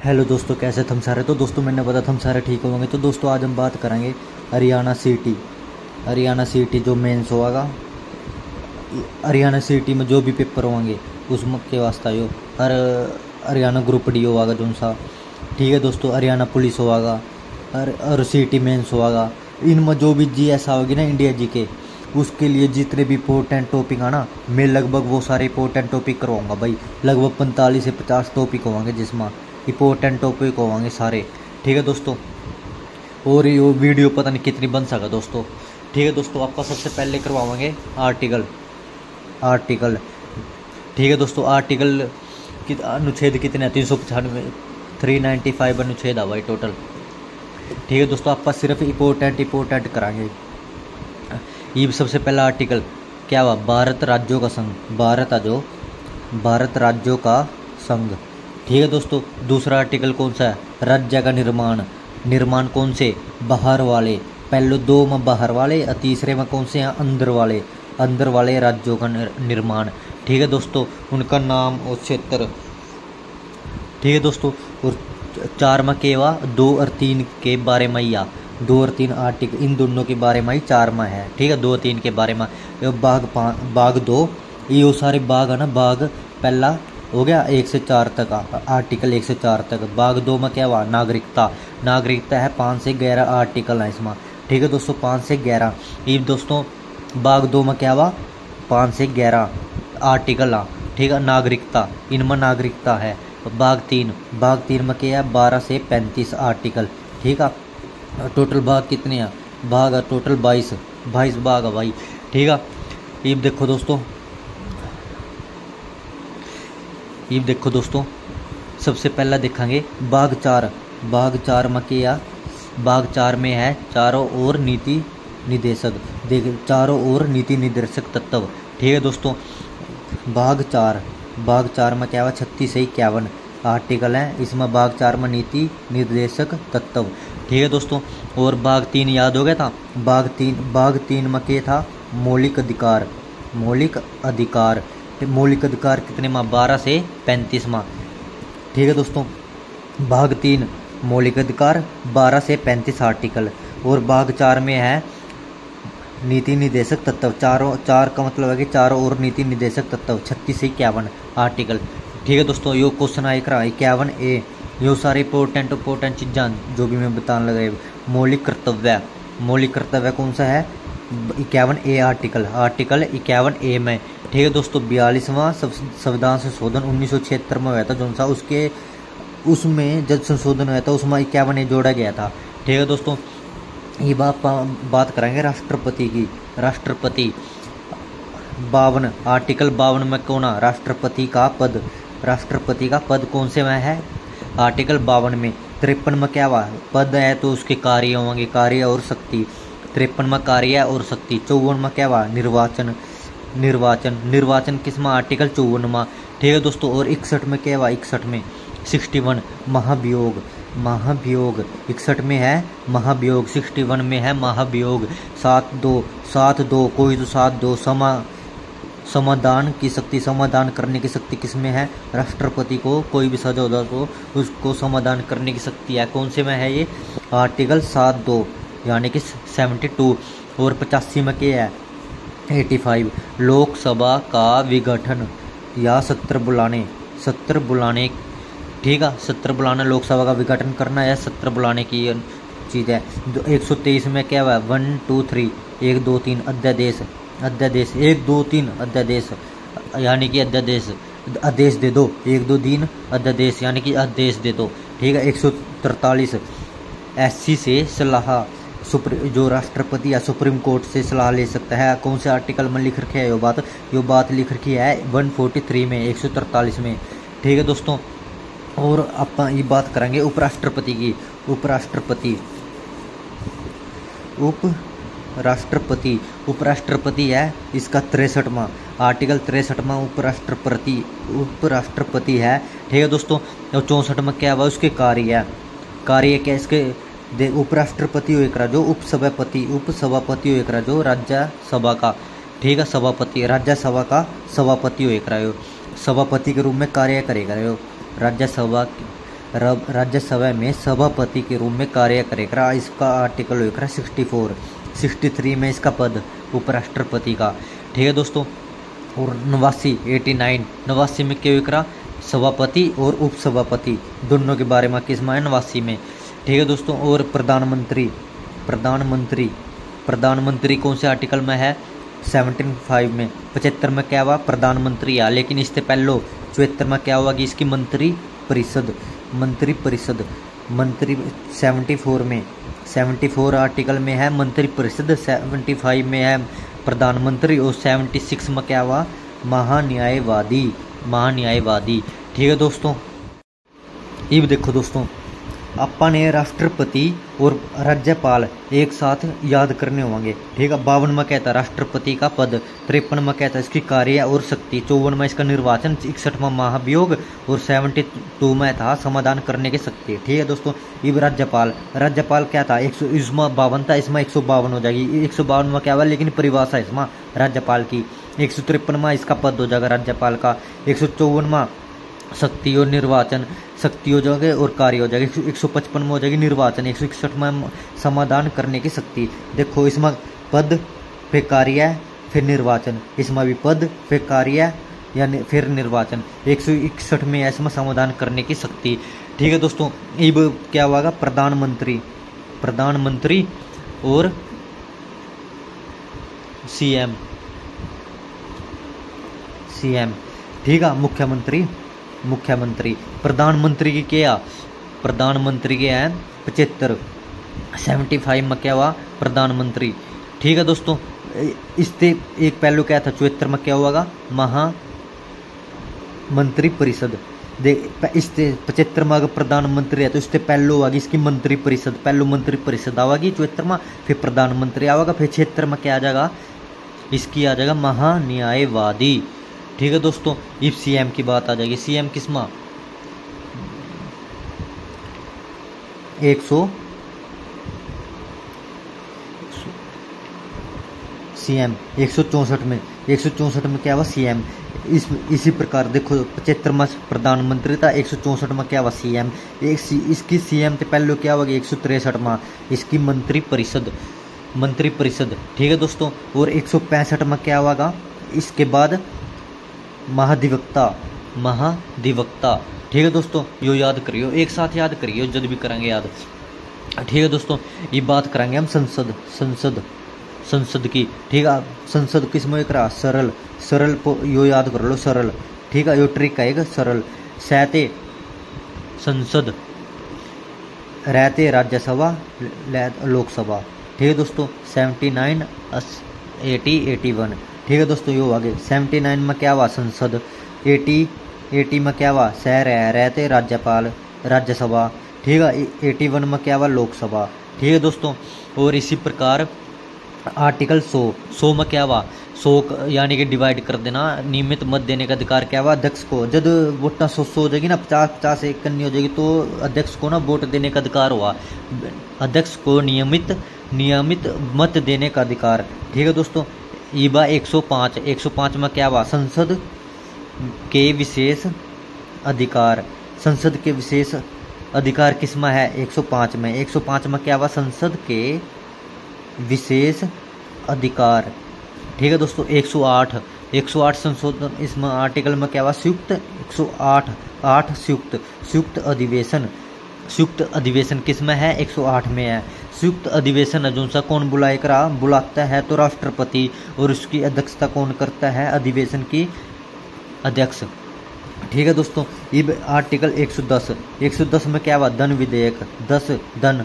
Hello दोस्तों, कैसे थे हम सारे। तो दोस्तों मैंने पता था हम सारे ठीक होंगे। तो दोस्तों आज हम बात करेंगे हरियाणा सिटी जो मेंस होगा। हरियाणा सिटी में जो भी पेपर होंगे उसमें के वास्ता यो हर हरियाणा ग्रुप डी होगा जो सा। ठीक है दोस्तों, हरियाणा पुलिस होगा और सिटी मेंस होगा। इनमें जो भी जी ऐसा होगी ना इंडिया जी के, उसके लिए जितने भी इंपॉर्टेंट टॉपिक है ना, मैं लगभग वो सारे इंपॉर्टेंट टॉपिक करवाऊंगा भाई। लगभग 45 से 50 टॉपिक होंगे जिसमें इंपॉर्टेंट टॉपिक होंगे सारे। ठीक है दोस्तों, और ये वीडियो पता नहीं कितनी बन सका दोस्तों। ठीक है दोस्तों, आपका सबसे पहले करवाएंगे आर्टिकल आर्टिकल ठीक है दोस्तों, आर्टिकल कि अनुच्छेद कितने हैं? 395, 395 अनुच्छेद है भाई टोटल। ठीक है दोस्तों, आपका सिर्फ इंपॉर्टेंट कराएंगे। ये सबसे पहला आर्टिकल क्या हुआ? भारत राज्यों का संघ। भारत राज्यों का संघ। ठीक है दोस्तों, दूसरा आर्टिकल कौन सा है? राज्य का निर्माण कौन से? बाहर वाले। पहले दो में बाहर वाले और तीसरे में कौन से हैं? अंदर वाले राज्यों का निर्माण। ठीक है दोस्तों, उनका नाम और क्षेत्र। ठीक है दोस्तों, और चार में केवा 2 और 3 के बारे में या 2 और 3 आर्टिकल इन दोनों के बारे में ही 4 में है। ठीक है, 2 और 3 के बारे में। बाग 2 ये सारे बाग है ना। बाग पहला हो गया 1 से 4 तक, आर्टिकल 1 से 4 तक। बाग 2 में क्या हुआ? नागरिकता है। 5 से 11 आर्टिकल है इसमें। ठीक है दोस्तों, 5 से 11। ये दोस्तों बाग 2 में क्या हुआ? 5 से 11 आर्टिकल आ। ठीक है, नागरिकता, इनमें नागरिकता है। बाग 3 में क्या है? 12 से 35 आर्टिकल। ठीक है, टोटल बाग कितने हैं? बाग है टोटल 22 बाग है भाई। ठीक है, ये देखो दोस्तों सबसे पहला देखेंगे बाग 4 में क्या? बाग 4 में है चारों ओर नीति निर्देशक तत्व। ठीक है दोस्तों, बाग 4 में क्या हुआ? 36 से 51 आर्टिकल हैं इसमें। बाग 4 में नीति निर्देशक तत्व। ठीक है दोस्तों, और बाग 3 याद हो गया था। बाग तीन में क्या था? मौलिक अधिकार कितने में? 12 से 35 में। ठीक है दोस्तों, बाग 3 मौलिक अधिकार 12 से 35 आर्टिकल। और बाग 4 में है नीति निर्देशक तत्व। चार का मतलब है कि चारों ओर नीति निर्देशक तत्व 36 से 51 आर्टिकल। ठीक है दोस्तों, यो क्वेश्चन आए करा 51A। यो सारे इंपॉर्टेंट चीज़ां जो भी मैं बताने लगा। मौलिक कर्तव्य कौन सा है? 51A आर्टिकल 51A में। ठीक है दोस्तों, 42वां संविधान संशोधन 1976 में हुआ था जो सा। उसमें जब संशोधन हुआ था उसमें 51A जोड़ा गया था। ठीक है दोस्तों, ये बात करेंगे राष्ट्रपति की। राष्ट्रपति 52 आर्टिकल 52 में कौन है? राष्ट्रपति का पद कौन से में है? आर्टिकल 52 में। 53 में क्या हुआ? पद है तो उसके कार्य होंगे, कार्य और शक्ति। 53 में कार्य और शक्ति। 54 में क्या हुआ? निर्वाचन किस में? आर्टिकल 54 में। ठीक है दोस्तों, और 61 में क्या हुआ? 61 में 61 महाभियोग 61 में है महाभियोग। 61 में है महाभियोग। 7-2 कोई तो 7-2 समाधान की शक्ति। समाधान करने की शक्ति किस में है? राष्ट्रपति को। कोई भी सजा होता तो उसको समाधान करने की शक्ति है। कौन से में है ये? आर्टिकल 7-2 यानी कि 72। और 85 में क्या है? 85 लोकसभा का विघटन या सत्र बुलाने। ठीक है, सत्र बुलाना, लोकसभा का विघटन करना या सत्र बुलाने की चीज़ है। 123 में क्या हुआ? 1, 2, 3 1, 2, 3 अध्यादेश 1, 2, 3 अध्यादेश यानी कि आदेश दे दो। 1, 2, 3 अध्यादेश यानी कि आदेश दे दो। ठीक है, 143 SC से सलाह जो राष्ट्रपति या सुप्रीम कोर्ट से सलाह ले सकता है। कौन से आर्टिकल में लिख रखी है यो बात लिख रखी है 143 में 143 में। ठीक है दोस्तों, और आप ये बात करेंगे उपराष्ट्रपति की। उपराष्ट्रपति है इसका 63वां आर्टिकल 63 में उपराष्ट्रपति है। ठीक है दोस्तों, 64 में क्या हुआ? उसके कार्य क्या इसके? उपराष्ट्रपति हो एक जो उपसभापति हो एक जो राज्यसभा का। ठीक है, सभापति राज्यसभा का सभापति हो एक सभापति के रूप में कार्य करेगा। राज्यसभा राज्यसभा में सभापति के रूप में कार्य करेगा। इसका आर्टिकल होगा 64। 63 में इसका पद उपराष्ट्रपति का। ठीक है दोस्तों। और 89 में क्या होगा, सभापति और उपसभापति दोनों के बारे में किस में 89 में। ठीक है दोस्तों। और प्रधानमंत्री कौन से आर्टिकल में है, 75 में। 75 में क्या हुआ, प्रधानमंत्री है, लेकिन इससे पहले 74 में क्या हुआ कि इसकी मंत्री परिषद 74 में 74 आर्टिकल में है मंत्री परिषद, 75 में है प्रधानमंत्री, और 76 में क्या हुआ, महान्यायवादी। ठीक है दोस्तों। अब देखो दोस्तों, अपन ने राष्ट्रपति और राज्यपाल एक साथ याद करने होंगे। ठीक है। 52 में कहता है राष्ट्रपति का पद, 53 में कहता है इसकी कार्य और शक्ति, 54 में इसका निर्वाचन, 61 में महाभियोग, और 72 में था समाधान करने की शक्ति। ठीक है दोस्तों। अब राज्यपाल क्या था, 152 था, इसमें 152 हो जाएगी। 152 में क्या हुआ, लेकिन परिभाषा इसमें राज्यपाल की। 153 में इसका पद हो जाएगा राज्यपाल का। 154 में शक्ति और निर्वाचन, शक्ति हो जाएगी और कार्य हो जाएगी। 155 में हो जाएगी निर्वाचन। 161 में समाधान करने की शक्ति। देखो इसमें पद फिर कार्य फिर निर्वाचन, इसमें भी पद फिर कार्य यानी फिर निर्वाचन। 161 में इसमें समाधान करने की शक्ति। ठीक है दोस्तों। अब क्या होगा, प्रधानमंत्री और सीएम। ठीक है। मुख्यमंत्री प्रधानमंत्री की क्या, प्रधानमंत्री के हैं 75। 75 में क्या हुआ, प्रधानमंत्री। ठीक है दोस्तों। इससे एक पहलू क्या था, 74 में क्या हुआ, महामंत्री परिषद। इससे 75 में अगर प्रधानमंत्री है तो इससे पहले होगी इसकी मंत्री परिषद, पहले मंत्री परिषद आवेगी 74 में, फिर प्रधानमंत्री आवेगा, फिर 76 में क्या आ जाएगा, इसकी आ जाएगा महान्यायवादी। ठीक है दोस्तों। इफ सीएम की बात आ जाएगी, सीएम किसमा 164 में 164 में क्या हुआ, सीएम। इसी प्रकार देखो 75 में प्रधानमंत्री था, 164 में क्या हुआ, सीएम। इसकी सीएम से पहले क्या होगी, 163 में इसकी मंत्री परिषद। ठीक है दोस्तों। और 165 में क्या होगा, इसके बाद महाधिवक्ता। ठीक है दोस्तों। यो याद करियो, एक साथ याद करियो जब भी करेंगे याद। ठीक है दोस्तों। ये बात करेंगे हम संसद की। ठीक है। संसद किसमें करा, सरल यो याद कर लो, सरल। ठीक है। यो ट्रिक है सरल। सहते संसद, रहते राज्यसभा, लोकसभा। ठीक है दोस्तों। 79 80 81। ठीक है दोस्तों। यो आगे 79 में क्या हुआ, संसद। 80 में क्या हुआ, शहर है, रहते राज्यपाल, राज्यसभा। ठीक है। 81 में क्या हुआ, लोकसभा। ठीक है दोस्तों। और इसी प्रकार आर्टिकल 100 में क्या हुआ, 100 यानी कि डिवाइड कर देना, नियमित मत देने का अधिकार क्या हुआ, अध्यक्ष को। जब वोट 100 हो जाएगी ना, 50 एक करनी हो जाएगी, तो अध्यक्ष को ना वोट देने का अधिकार हुआ, अध्यक्ष को नियमित मत देने का अधिकार। ठीक है दोस्तों। ईबा 105 में क्या हुआ, संसद के विशेष अधिकार। संसद के विशेष अधिकार किसमें है, 105 में। 105 में क्या हुआ, संसद के विशेष अधिकार। ठीक है दोस्तों। 108 संशोधन, इसमें आर्टिकल में क्या हुआ, संयुक्त। 108 संयुक्त अधिवेशन किसमें है, 108 में है। संयुक्त अधिवेशन जो सा कौन बुलाता है तो राष्ट्रपति, और उसकी अध्यक्षता कौन करता है, अधिवेशन की अध्यक्ष। ठीक है दोस्तों। ये आर्टिकल 110 में क्या हुआ, धन विधेयक। 10 धन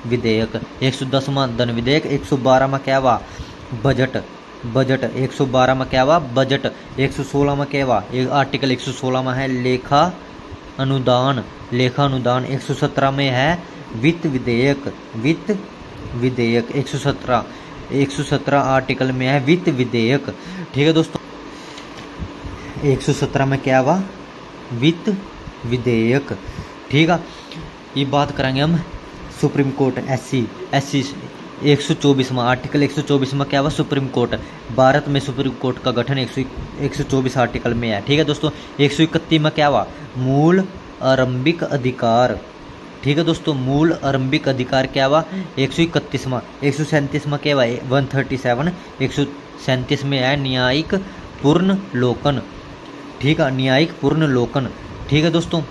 विधेयक। 110 में धन विधेयक। 112 में क्या हुआ, बजट। 112 में क्या हुआ, बजट। 116 में क्या हुआ, आर्टिकल 116 में है लेखा अनुदान। 117 में है वित्त विधेयक। 117 आर्टिकल में है वित्त विधेयक। ठीक है दोस्तों। 117 में क्या हुआ, वित्त विधेयक। ठीक है। ये बात करेंगे हम सुप्रीम कोर्ट, एससी 124 में, आर्टिकल 124 में क्या हुआ, सुप्रीम कोर्ट। भारत में सुप्रीम कोर्ट का गठन 124 आर्टिकल में है। ठीक है दोस्तों। 131 में क्या हुआ, मूल आरंभिक अधिकार। ठीक है दोस्तों, मूल आरंभिक अधिकार क्या हुआ 131वां। 137वां क्या हुआ 137। 137 में है न्यायिक पूर्ण लोकन। ठीक है, न्यायिक पूर्ण लोकन। ठीक है दोस्तों,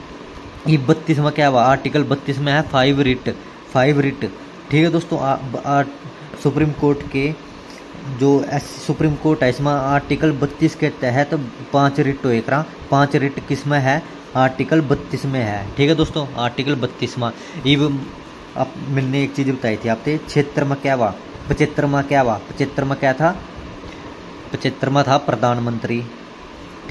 ये 32वां क्या हुआ आर्टिकल 32 में है 5 रिट। 5 रिट। ठीक है दोस्तों, सुप्रीम कोर्ट के जो सुप्रीम कोर्ट है इसमें आर्टिकल 32 के तहत 5 रिट हो एक 5 रिट किस में है आर्टिकल 32 में है। ठीक है दोस्तों, आर्टिकल 32 में। अब मैंने एक चीज़ बताई थी आपसे, 76वां क्या हुआ 75वां क्या हुआ 75वां क्या था 75वां था प्रधानमंत्री।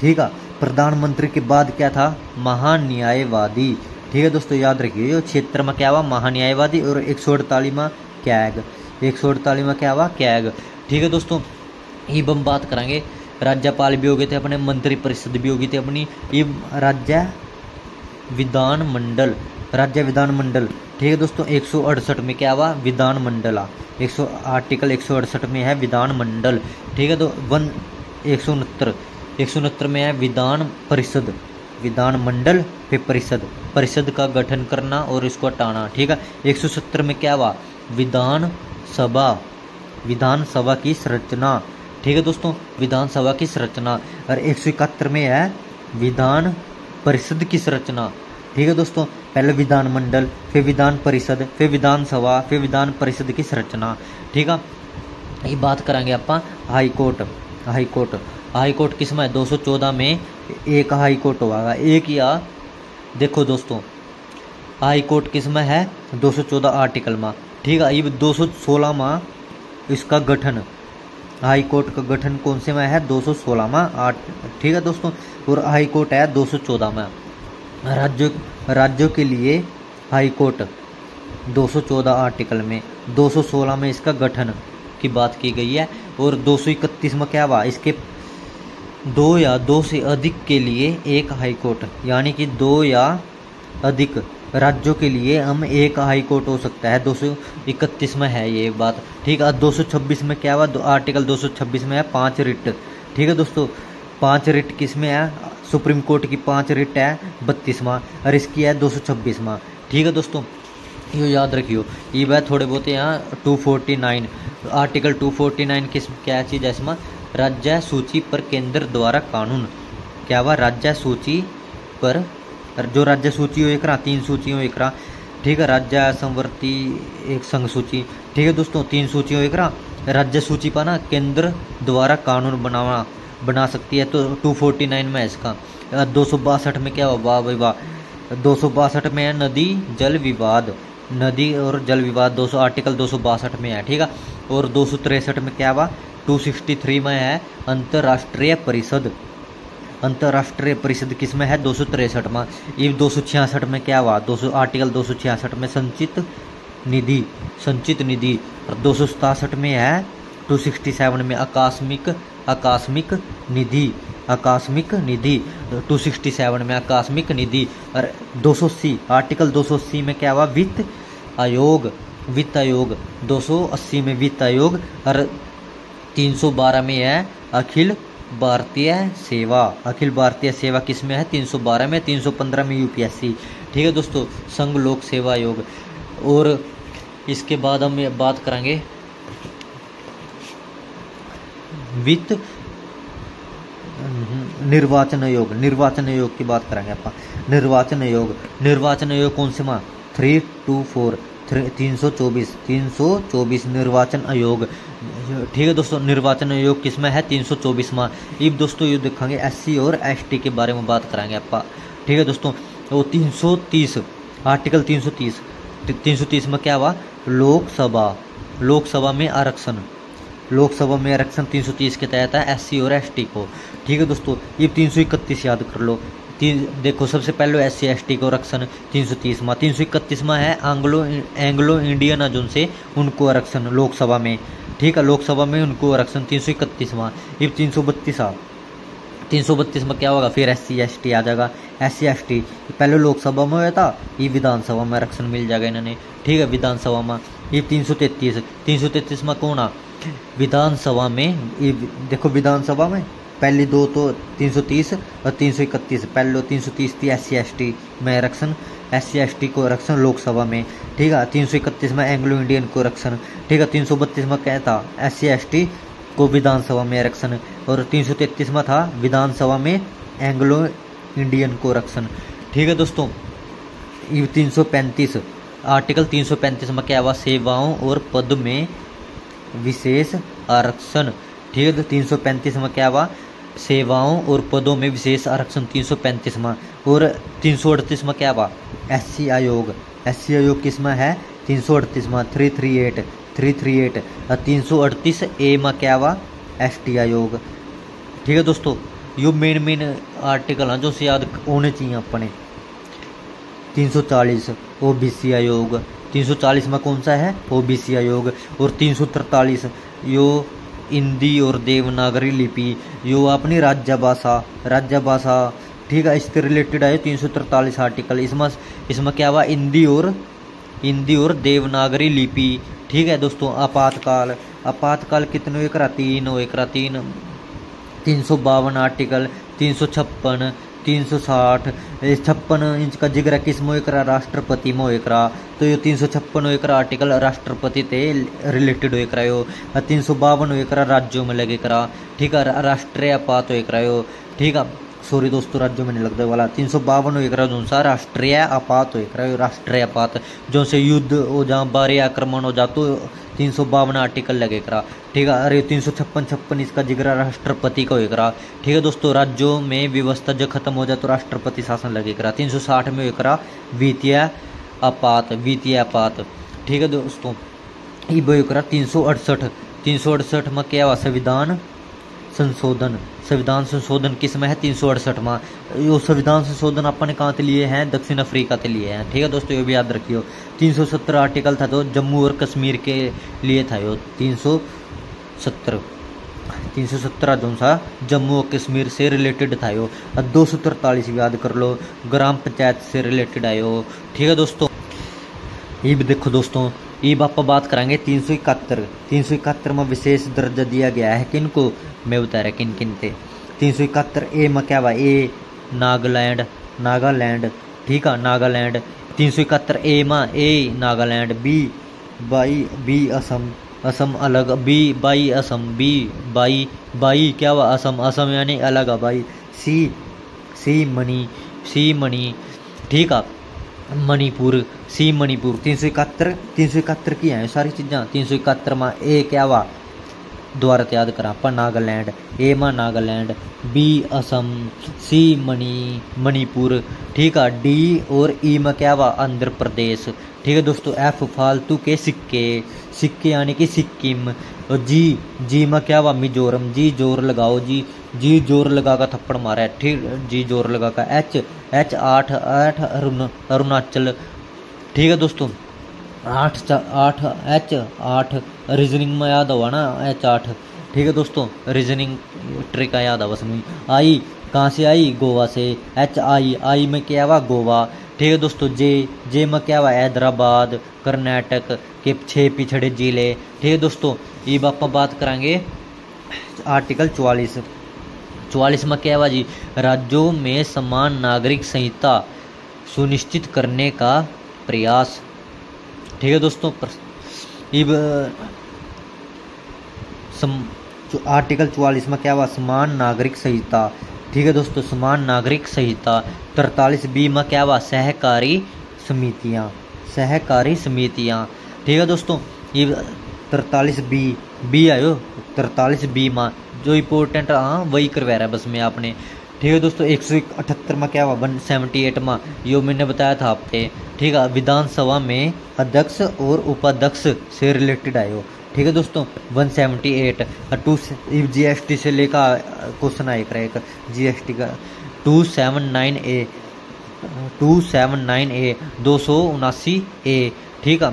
ठीक है, प्रधानमंत्री के बाद क्या था महान्यायवादी। ठीक है दोस्तों, याद रखिए 76वां क्या हुआ महान्यायवादी और 148वां कैग। 148वां क्या हुआ कैग। ठीक है दोस्तों, अब हम बात करेंगे राज्यपाल भी हो गए थे अपने, मंत्री परिषद भी हो गई थी अपनी। ये राज्य विधानमंडल। राज्य विधानमंडल। ठीक है दोस्तों, 168 में क्या हुआ विधानमंडल। आर्टिकल 168 में है विधानमंडल। ठीक है, तो 169 में है विधान परिषद। विधानमंडल फिर परिषद, परिषद का गठन करना और इसको हटाना। ठीक है, 170 में क्या हुआ विधानसभा। विधानसभा की संरचना। ठीक है दोस्तों, विधानसभा की संरचना। और 171 में है विधान परिषद की संरचना। ठीक है दोस्तों, पहले विधानमंडल फिर विधान परिषद फिर विधानसभा फिर विधान परिषद की संरचना। ठीक है, ये बात करेंगे ਆਪਾਂ high court. High court, high court किस में 214 में एक हाई कोर्ट होगा एक या। देखो दोस्तों, हाई कोर्ट किस में है 214 आर्टिकल में। ठीक है, ये 216 में इसका गठन, हाई कोर्ट का गठन कौन से में है 216 में। ठीक है दोस्तों, और हाई कोर्ट है 214 में। राज्यों के लिए हाई कोर्ट 214 आर्टिकल में। 216 में इसका गठन की बात की गई है। और 231 में क्या हुआ इसके 2 या 2 से अधिक के लिए एक हाई कोर्ट, यानी कि 2 या अधिक राज्यों के लिए हम एक हाई कोर्ट हो सकता है। 231 में है ये बात। ठीक है, 226 में क्या हुआ आर्टिकल 226 में है 5 रिट। ठीक है दोस्तों, 5 रिट किस में है सुप्रीम कोर्ट की 5 रिट है 32वां और इसकी है 226वां। ठीक है दोस्तों, ये याद रखियो। ये बात थोड़े बहुत यहाँ 249 आर्टिकल 249 किस क्या चीज़ है इसमें राज्य सूची पर केंद्र द्वारा कानून। क्या हुआ राज्य सूची पर, जो राज्य सूची हो एक 3 सूची हो एक। ठीक है, राज्य संवर्ती एक संघ सूची। ठीक है दोस्तों, 3 सूची हो एक राज्य सूची पर ना केंद्र द्वारा कानून बना सकती है। तो 249 में है इसका। 262 में क्या हुआ वाह भाई वाह 262 में है नदी जल विवाद। नदी और जल विवाद 200 आर्टिकल 262 में है। ठीक है, और 263 में क्या हुआ 263 में है अंतर्राष्ट्रीय परिषद। अंतर्राष्ट्रीय परिषद किस में है 263 में। ये 266 में क्या हुआ आर्टिकल 266 में संचित निधि। संचित निधि। और 267 में है 267 में आकस्मिक निधि। आकस्मिक निधि 267 में आकस्मिक निधि। और 280 आर्टिकल 280 में क्या हुआ वित्त आयोग। वित्त आयोग 280 में वित्त आयोग। और 312 में है अखिल भारतीय सेवा। अखिल भारतीय सेवा किस में है 312 में। 315 में यूपीएससी। ठीक है दोस्तों, संघ लोक सेवा आयोग। और इसके बाद हम बात करेंगे वित्त निर्वाचन आयोग। निर्वाचन आयोग की बात करेंगे आप। निर्वाचन आयोग, निर्वाचन आयोग कौन से माह 324 324 निर्वाचन आयोग। ठीक है दोस्तों, निर्वाचन आयोग किस में है 324 माह। अब दोस्तों ये देखेंगे एससी और एसटी के बारे में बात कराएंगे आप। ठीक है दोस्तों, वो 330 आर्टिकल 330 में क्या हुआ लोकसभा में आरक्षण। लोकसभा में आरक्षण 330 के तहत है एससी और एसटी को। ठीक है दोस्तों, ये 331 याद कर लो। देखो सबसे पहले एससी एसटी को आरक्षण 330 में। 331 में है एंग्लो इंडियन जिनसे उनको आरक्षण लोकसभा में। ठीक है, लोकसभा में उनको आरक्षण 331 में। ये 332 में क्या होगा फिर एससी एसटी आ जाएगा। एससी एसटी पहले लोकसभा में हुआ था, ये विधानसभा में आरक्षण मिल जाएगा इन्होंने। ठीक है, विधानसभा में ये 333 में कौन आ विधानसभा में। ये देखो विधानसभा में पहली दो तो 330 और 331। पहले 330 थी SC/ST में आरक्षण, SC/ST को आरक्षण लोकसभा में, ठीक है। 331 में एंग्लो इंडियन को आरक्षण, ठीक है। 332 में क्या था, SC/ST को विधानसभा में आरक्षण, और 333 में था विधानसभा में एंग्लो इंडियन को आरक्षण, ठीक है दोस्तों। ये 335 आर्टिकल 335 में क्या हुआ, सेवाओं और पद में विशेष आरक्षण, ठीक है। 335 में क्या हुआ, सेवाओं और पदों में विशेष आरक्षण 335 में। और 338 में क्या हुआ, SC आयोग, SC आयोग किस में है, 338 में, 338। और 338A में क्या हुआ, ST आयोग, ठीक है दोस्तों। यो मेन आर्टिकल हैं जो से याद होने चाहिए अपने। 340 OBC आयोग, 340 में कौन सा है, OBC आयोग। और 343 यो हिंदी और देवनागरी लिपि, यो अपनी राज्य भाषा, ठीक है, इससे रिलेटेड है 343 आर्टिकल। इसमें क्या हुआ, हिंदी और देवनागरी लिपि, ठीक है दोस्तों। आपातकाल कितने एक रहा, 352 आर्टिकल। 356, 360, 56 इंच का जिक्र किस में करा, राष्ट्रपति में करा। तो ये 356 आर्टिकल राष्ट्रपति ते रिलेटेड हो करा यो। 352 करा राज्यों में लगे करा, ठीक है, राष्ट्रीय आपात हो करा यो, ठीक है। सॉरी दोस्तों, राज्यों में नहीं लगता वाला। 352 करा जो सा राष्ट्रीय आपात हो करा, राष्ट्रीय आपात जो से युद्ध हो जा, बाहरी आक्रमण हो जा, तो 352 आर्टिकल लगे करा, ठीक है। अरे 356 इसका जिक्र राष्ट्रपति का हो करा, ठीक है दोस्तों। राज्यों में व्यवस्था जब खत्म हो जाए तो राष्ट्रपति शासन लगे करा। 360 में हो करा वित्तीय आपात, ठीक है दोस्तों। ये हो करा 368 में क्या हुआ, संविधान संशोधन किस में है, 368 में। यो संविधान संशोधन अपन कहाँ से लिए हैं, दक्षिण अफ्रीका से लिए हैं, ठीक है दोस्तों, ये भी याद रखियो। 370 आर्टिकल था तो जम्मू और कश्मीर के लिए था यो। 317 जो सा जम्मू और कश्मीर से रिलेटेड था यो। 243 याद कर लो, ग्राम पंचायत से रिलेटेड आयो, ठीक है दोस्तों। ये भी देखो दोस्तों, ये आप बात कराएंगे 371 में विशेष दर्जा दिया गया है किनको, मैं बता रहा किन थे। 371A में क्या हुआ, ए नागालैंड, ठीक है, नागालैंड। 371A में ए नागालैंड, बी असम अलग, बाई असम, बाई क्या हुआ, असम यानी अलग है भाई। सी मणि, ठीक है, मणिपुर, मणिपुर। 371 की हैं सारी चीज़ां। 371 में ए क्या हुआ, द्वारा याद करा पर नागालैंड, ए में नागालैंड, बी असम, सी मणिपुर, ठीक है। डी और ई में क्या हुआ, आंध्र प्रदेश, ठीक है दोस्तों। एफ फालतू के सिक्के यानी कि सिक्किम। और जी में क्या हुआ, मिजोरम, जी जोर लगाओ, जी जोर लगा का थप्पड़ मारा है, ठीक, जी जोर लगा का। एच 8 अरुणाचल, ठीक है दोस्तों। 8 रीजनिंग में याद हुआ ना, H8, ठीक है दोस्तों, रीजनिंग ट्रिक का याद हुआ समझ। आई कहाँ से आई, गोवा से, आई में क्या हुआ, गोवा, ठीक है दोस्तों। जे में क्या हुआ, हैदराबाद, कर्नाटक के 6 पिछड़े जिले, ठीक है दोस्तों। ये बात कराएंगे आर्टिकल 44 में क्या हुआ जी, राज्यों में समान नागरिक संहिता सुनिश्चित करने का प्रयास, ठीक है दोस्तों। आर्टिकल 44 में क्या हुआ, समान नागरिक संहिता, ठीक है दोस्तों, समान नागरिक संहिता। 43B में क्या हुआ, सहकारी समितियाँ, ठीक है दोस्तों। ये 43B आयो, 43B में जो इम्पोर्टेंट हाँ वही करवा रहा है बस में आपने, ठीक है दोस्तों। 178 में क्या हुआ, 178 में यो मैंने बताया था आपके, ठीक है, विधानसभा में अध्यक्ष और उपाध्यक्ष से रिलेटेड आयो, ठीक है दोस्तों। 178 GST से लेकर क्वेश्चन आए एक GST का। 279A 279A, ठीक है,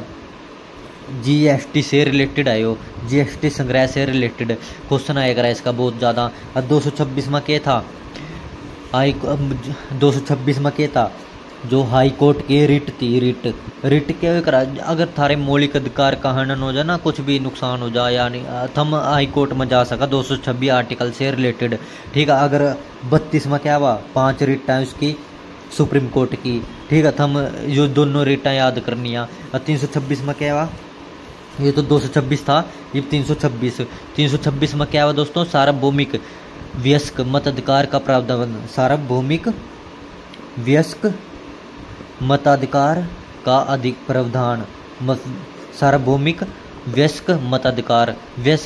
GST से रिलेटेड आयो, GST संग्रह से रिलेटेड क्वेश्चन आएगा इसका बहुत ज़्यादा। 226 में क्या था, 226 में क्या था, जो हाई कोर्ट की रिट थी, रिट क्या करा, अगर थारे मौलिक अधिकार का हनन हो जाए ना, कुछ भी नुकसान हो जाए, यानी थम हाई कोर्ट में जा सका 226 आर्टिकल से रिलेटेड। ठीक है, अगर 32 में क्या हुआ, 5 रिट है उसकी सुप्रीम कोर्ट की। ठीक है, थम जो दोनों रिटा याद करनी है। 326 में क्या हुआ, ये तो 226 था, ये 326 में क्या हुआ दोस्तों, सार्वभौमिक वयस्क मताधिकार का प्रावधान, सार्वभौमिक वयस्क मताधिकार का अधिक प्रावधान, सार्वभौमिक वयस्क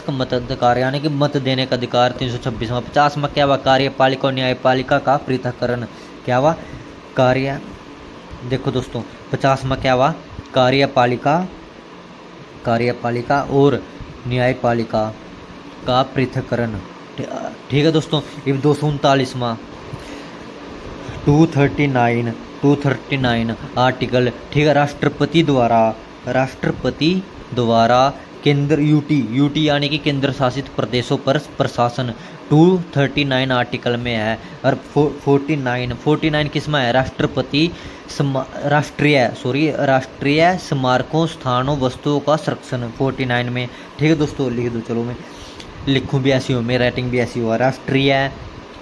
मताधिकार यानी कि मत देने का अधिकार 326 में। 50 में क्या हुआ, कार्यपालिका और न्यायपालिका का पृथक्करण, क्या हुआ, कार्य, देखो दोस्तों 50 में क्या हुआ, कार्यपालिका और न्यायपालिका का पृथक्करण। ठीक है दोस्तों, ये 239 में 239 आर्टिकल। ठीक है, राष्ट्रपति द्वारा केंद्र यूटी यानी कि केंद्र शासित प्रदेशों पर प्रशासन 239 आर्टिकल में है। और 49 किस में है, राष्ट्रीय स्मारकों, स्थानों, वस्तुओं का संरक्षण 49 में। ठीक है दोस्तों, लिख दो, चलो मैं लिखूं भी ऐसी हो, मेरी राइटिंग भी ऐसी हुआ। राष्ट्रीय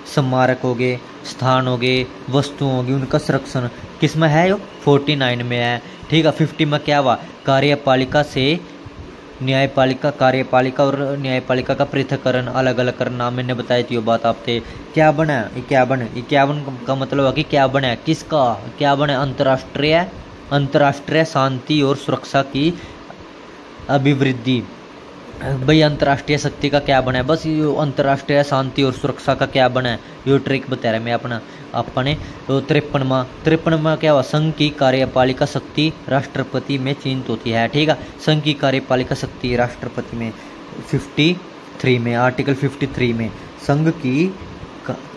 स्मारक हो गए, स्थान हो गए, वस्तुओं होगी, उनका संरक्षण किस में है, यो 49 में है। ठीक है, 50 में क्या हुआ, कार्यपालिका और न्यायपालिका का पृथक्करण, अलग अलग करना, मैंने बताई थी वो बात आपसे। क्या बना 51 का मतलब है कि क्या बना, किसका क्या बना, अंतर्राष्ट्रीय शांति और सुरक्षा की अभिवृद्धि। भाई अंतर्राष्ट्रीय शक्ति का क्या बना है, बस ये अंतर्राष्ट्रीय शांति और सुरक्षा का क्या बना है, ये ट्रिक बता रहे मैं अपने। तो 53 में क्या हुआ, संघ की कार्यपालिका शक्ति राष्ट्रपति में चिन्हित होती है। ठीक है, संघ की कार्यपालिका शक्ति राष्ट्रपति में 53 में, आर्टिकल 53 में संघ की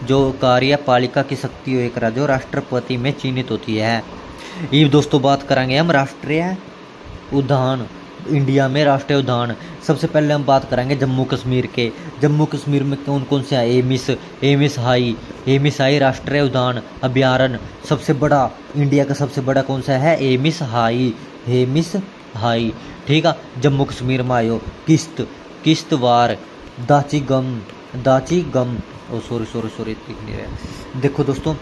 जो कार्यपालिका की शक्ति हो, एक जो राष्ट्रपति में चिन्हित होती है। ये दोस्तों बात करेंगे हम राष्ट्रीय उद्यान, इंडिया में राष्ट्रीय उद्यान। सबसे पहले हम बात करेंगे जम्मू कश्मीर के। जम्मू कश्मीर में कौन कौन से हैं, एमिस हाई राष्ट्रीय उद्यान अभयारण्य, सबसे बड़ा इंडिया का सबसे बड़ा कौन सा है, एमिस हाई। ठीक है, जम्मू कश्मीर में आयो किश्तवाड़, दाची गम सॉरी दिख नहीं रहा। देखो दोस्तों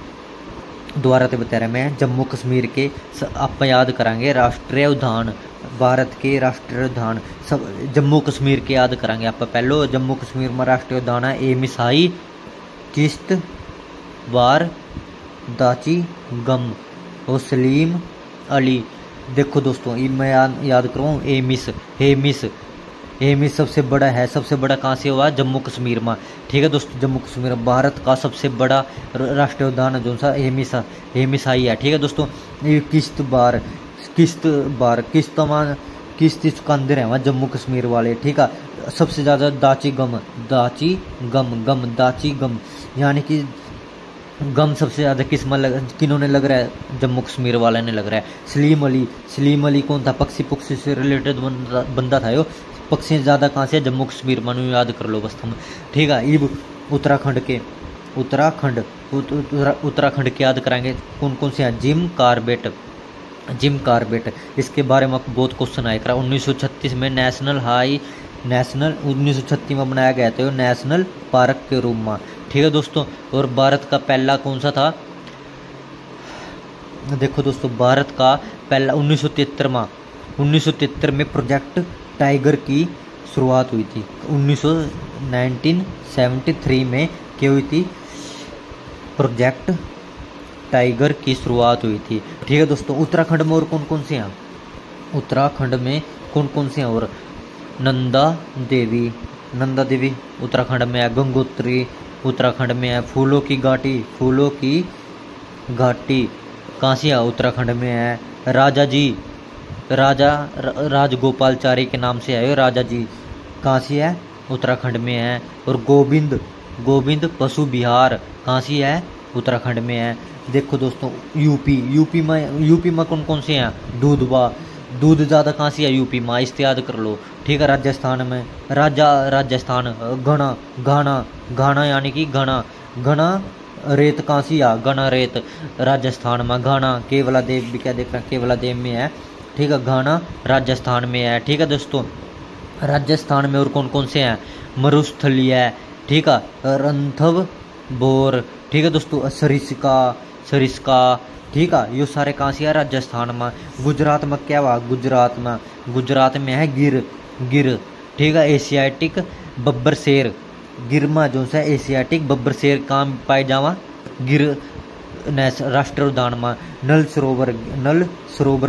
दोबारा तो बता रहा मैं, जम्मू कश्मीर के आप याद कराएंगे राष्ट्रीय उद्यान, भारत के राष्ट्रीय उद्यान सब जम्मू कश्मीर के याद कराएंगे आप। पहले जम्मू कश्मीर में राष्ट्रीय उद्यान है एमिस हाई, किश्तवाड़, दाची गम और सलीम अली। देखो दोस्तों ये मैं याद करूँ, एमिस सबसे बड़ा है, सबसे बड़ा कहाँ से हुआ, जम्मू कश्मीर में। ठीक है दोस्तों, जम्मू कश्मीर भारत का सबसे बड़ा राष्ट्रीय उद्यान है जो सा एमिस हाई है। ठीक है दोस्तों, ये किश्तवाड़ किस्त इसका अंदर है वहाँ जम्मू कश्मीर वाले। ठीक है, सबसे ज़्यादा दाची गम यानी कि गम सबसे ज़्यादा किन्होंने लग रहा है, जम्मू कश्मीर वाले ने लग रहा है। सलीम अली कौन था, पक्षी से रिलेटेड बंदा था यो। पक्षी ज़्यादा कहाँ से, जम्मू कश्मीर में, याद कर लो बस तुम। ठीक है, इब उत्तराखंड के याद कराएंगे कौन कौन से हैं, जिम कार्बेट, इसके बारे में बहुत क्वेश्चन आया करा। 1936 में 1936 में बनाया गया था नेशनल पार्क के रूप में। ठीक है दोस्तों, और भारत का पहला कौन सा था, देखो दोस्तों भारत का पहला 1973 में प्रोजेक्ट टाइगर की शुरुआत हुई थी। 1973 में क्या हुई थी, प्रोजेक्ट टाइगर की शुरुआत हुई थी। ठीक है दोस्तों, उत्तराखंड में और कौन कौन से हैं, और नंदा देवी उत्तराखंड में है, गंगोत्री उत्तराखंड में है, फूलों की घाटी कहाँ से है, उत्तराखंड में है। राजगोपालचारी के नाम से है राजा जी, कहाँ से है, उत्तराखंड में है। और गोविंद पशु विहार कहाँ से है, उत्तराखंड में है। देखो दोस्तों यूपी में कौन कौन से हैं, दूध ज़्यादा कहाँ से है, यूपी में, इस याद कर लो। ठीक है, राजस्थान में घाना यानी कि घना रेत कहाँ सी आ, घाना रेत राजस्थान में, घाना केवला देव भी क्या देख रहे हैं, केवला देव में है, ठीक है, घाना राजस्थान में है, ठीक है दोस्तों। राजस्थान में और कौन कौन से हैं, मरुस्थली है, ठीक है, रणथंभ बोर, ठीक है दोस्तों, सरिस्का सरिस्का, ठीक है, ये सारे कहाँ से है, राजस्थान में। गुजरात में क्या हुआ, गुजरात में है गिर गिर, ठीक है, एशियाटिक बब्बर शेर, गिर में जो है एशियाटिक बब्बर शेर कहाँ पाए जावा, गिर राष्ट्रीय उद्यान में। नल सरोवर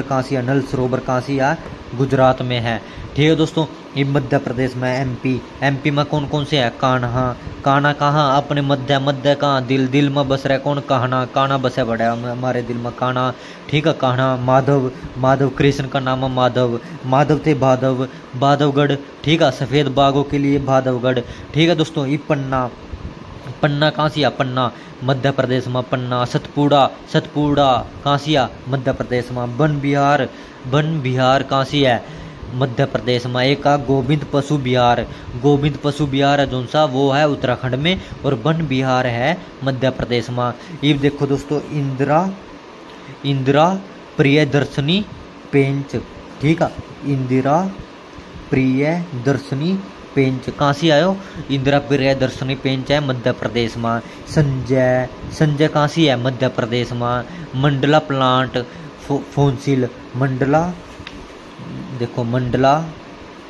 कहाँ से है, नल सरोवर कहाँ से है, गुजरात में है, ठीक है दोस्तों। ये मध्य प्रदेश में एमपी में कौन कौन से है, कान्हा कहाँ, अपने मध्य कहाँ, दिल में बस रहा है कौन, कान्हा बसे पड़ा है हमारे दिल में, कान्हा, ठीक है, कान्हा। माधव कृष्ण का नाम है माधव थे बाधवगढ़, ठीक है, सफ़ेद बाघों के लिए बाधवगढ़, ठीक है दोस्तों। ये पन्ना कहाँ से, पन्ना मध्य प्रदेश में, पन्ना। सतपुड़ा कहाँ से, मध्य प्रदेश में। वन विहार कहाँ से है, मध्य प्रदेश में। एक का गोविंद पशु विहार है जो सा वो है उत्तराखंड में, और वन विहार है मध्य प्रदेश में। ये देखो दोस्तों, इंदिरा प्रियदर्शनी पेंच, ठीक है, इंदिरा प्रियदर्शनी पेंच कहाँ से आयो, इंदिरा प्रियदर्शनी पेंच है मध्य प्रदेश में। संजय कहाँ से है, मध्य प्रदेश में। मंडला प्लांट फोंसिल, मंडला